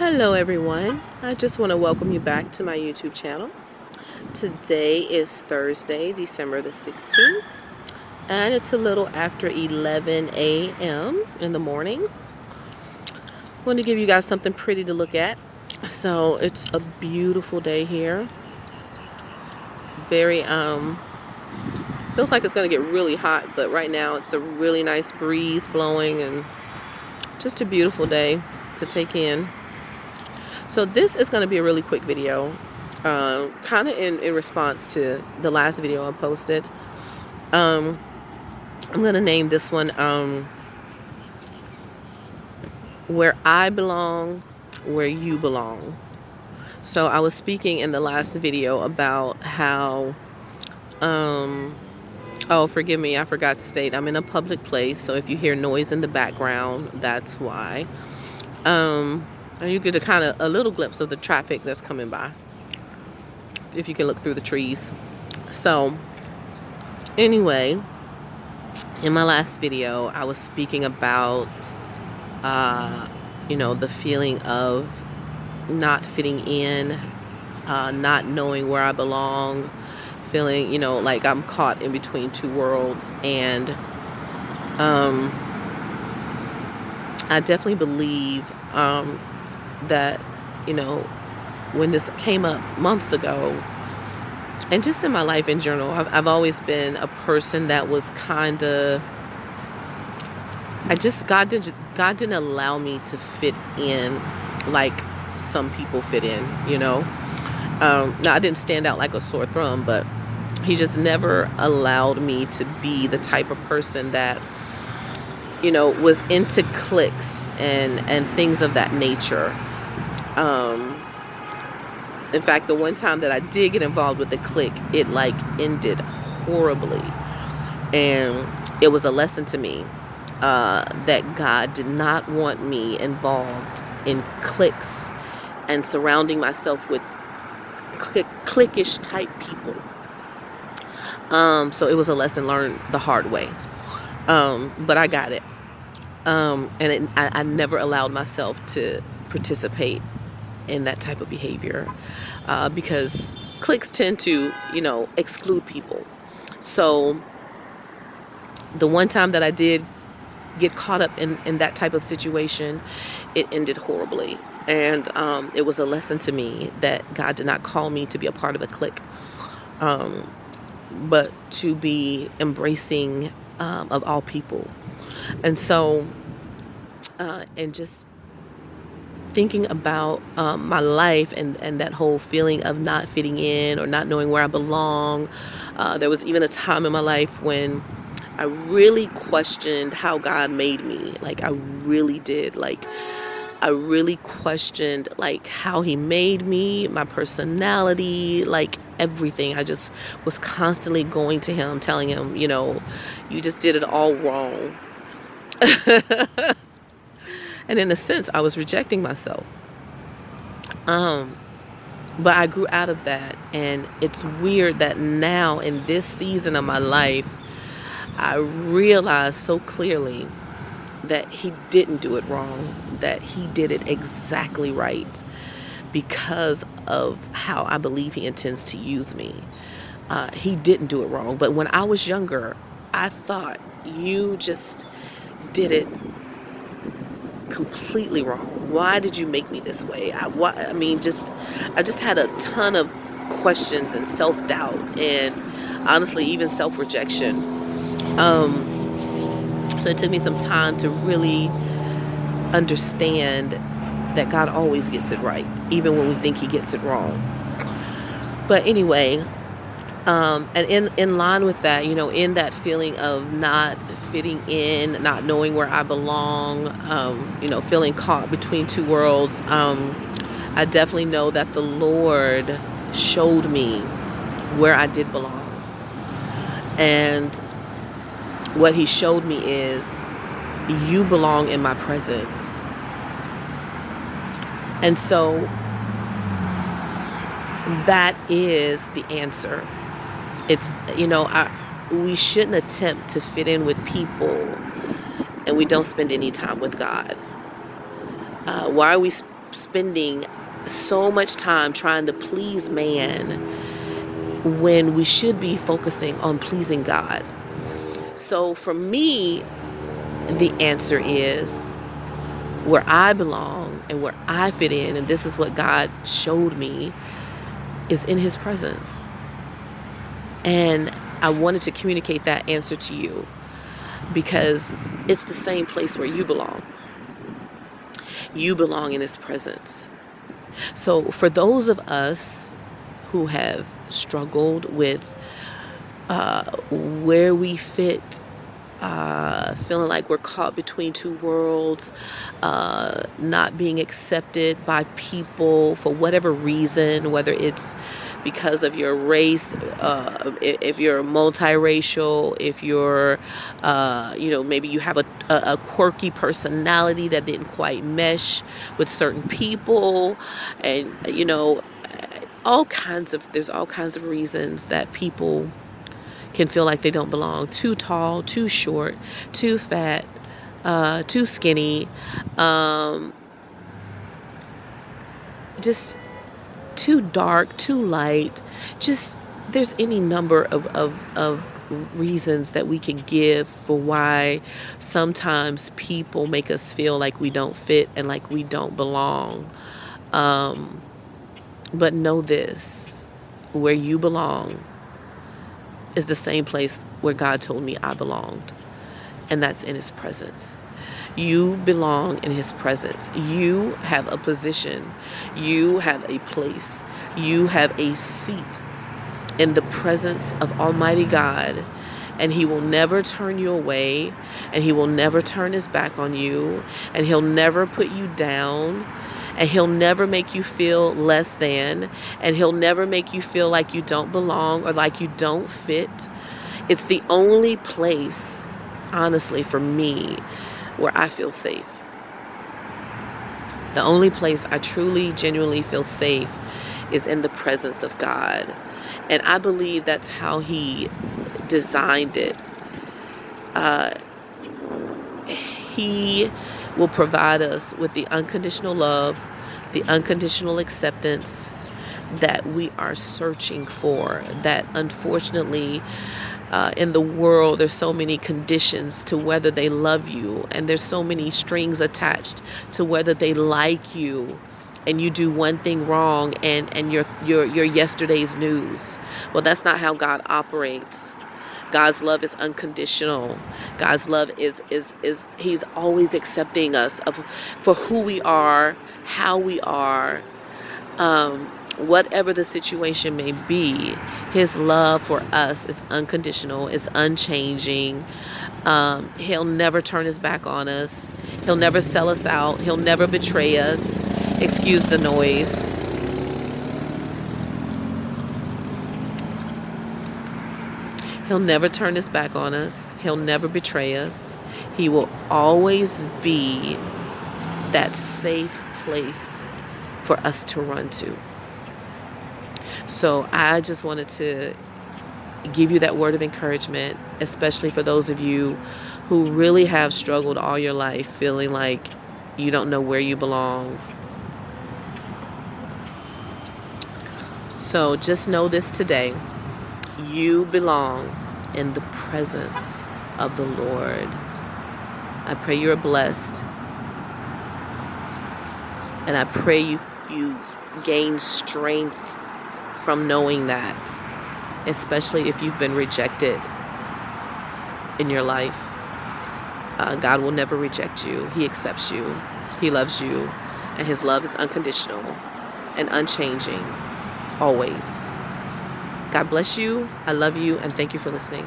Hello everyone, I just want to welcome you back to my YouTube channel. Today is Thursday, December the 16th, and it's a little after 11 a.m. in the morning. I want to give you guys something pretty to look at. So it's a beautiful day here. Very feels like it's going to get really hot, but right now it's a really nice breeze blowing and just a beautiful day to take in. So this is going to be a really quick video, kind of in response to the last video I posted. I'm going to name this one Where I Belong, Where You Belong. So I was speaking in the last video about how, oh, forgive me, I forgot to state, I'm in a public place, so if you hear noise in the background, that's why. And you get a little glimpse of the traffic that's coming by, if you can look through the trees. So anyway, in my last video, I was speaking about, the feeling of not fitting in, not knowing where I belong, feeling, like I'm caught in between two worlds. And I definitely believe that, when this came up months ago, and just in my life in general, I've always been a person that was kind of, God didn't allow me to fit in like some people fit in, Now, I didn't stand out like a sore thumb, but he just never allowed me to be the type of person that, was into cliques and things of that nature. In fact, the one time that I did get involved with the clique, it ended horribly. And it was a lesson to me that God did not want me involved in cliques and surrounding myself with cliquish type people. So it was a lesson learned the hard way. But I got it. And I never allowed myself to participate in that type of behavior because cliques tend to, exclude people. So the one time that I did get caught up in that type of situation, it ended horribly. And it was a lesson to me that God did not call me to be a part of a clique, but to be embracing of all people. And so, and just thinking about my life and that whole feeling of not fitting in or not knowing where I belong. There was even a time in my life when I really questioned how God made me. I really did. I really questioned how he made me, my personality, everything. I just was constantly going to him, telling him, you just did it all wrong. And in a sense, I was rejecting myself. But I grew out of that. And it's weird that now in this season of my life, I realize so clearly that he didn't do it wrong, that he did it exactly right because of how I believe he intends to use me. He didn't do it wrong. But when I was younger, I thought you just did it completely wrong. Why did you make me this way? I just had a ton of questions and self-doubt and honestly even self-rejection. So it took me some time to really understand that God always gets it right, even when we think he gets it wrong. But anyway, and in line with that, in that feeling of not fitting in, not knowing where I belong, feeling caught between two worlds, I definitely know that the Lord showed me where I did belong. And what he showed me is, you belong in my presence. And so that is the answer. It's, we shouldn't attempt to fit in with people and we don't spend any time with God. Why are we spending so much time trying to please man when we should be focusing on pleasing God. So for me, the answer is where I belong and where I fit in, and this is what God showed me, is in his presence. And I wanted to communicate that answer to you because it's the same place where you belong. You belong in his presence. So for those of us who have struggled with where we fit, feeling like we're caught between two worlds, not being accepted by people for whatever reason, whether it's because of your race, if you're multiracial, if you're, maybe you have a quirky personality that didn't quite mesh with certain people, and, there's all kinds of reasons that people can feel like they don't belong. Too tall, too short, too fat, too skinny, just too dark, too light. Just there's any number of reasons that we can give for why sometimes people make us feel like we don't fit and like we don't belong. But know this, where you belong is the same place where God told me I belonged, and that's in his presence. You belong in his presence. You have a position. You have a place. You have a seat in the presence of Almighty God, and he will never turn you away, and he will never turn his back on you, and he'll never put you down, and he'll never make you feel less than, and he'll never make you feel like you don't belong or like you don't fit. It's the only place, honestly, for me, where I feel safe. The only place I truly, genuinely feel safe is in the presence of God. And I believe that's how he designed it. He will provide us with the unconditional love, the unconditional acceptance that we are searching for, that unfortunately in the world there's so many conditions to whether they love you, and there's so many strings attached to whether they like you, and you do one thing wrong and you're yesterday's news. Well, that's not how God operates. God's love is unconditional. God's love is he's always accepting us for who we are, how we are, whatever the situation may be. His love for us is unconditional, is unchanging. He'll never turn his back on us. He'll never sell us out. He'll never betray us. Excuse the noise. He'll never turn his back on us. He'll never betray us. He will always be that safe place for us to run to. So I just wanted to give you that word of encouragement, especially for those of you who really have struggled all your life feeling like you don't know where you belong. So just know this today. You belong in the presence of the Lord. I pray you're blessed. And I pray you gain strength from knowing that, especially if you've been rejected in your life. God will never reject you. He accepts you. He loves you. And his love is unconditional and unchanging, always. God bless you. I love you, and thank you for listening.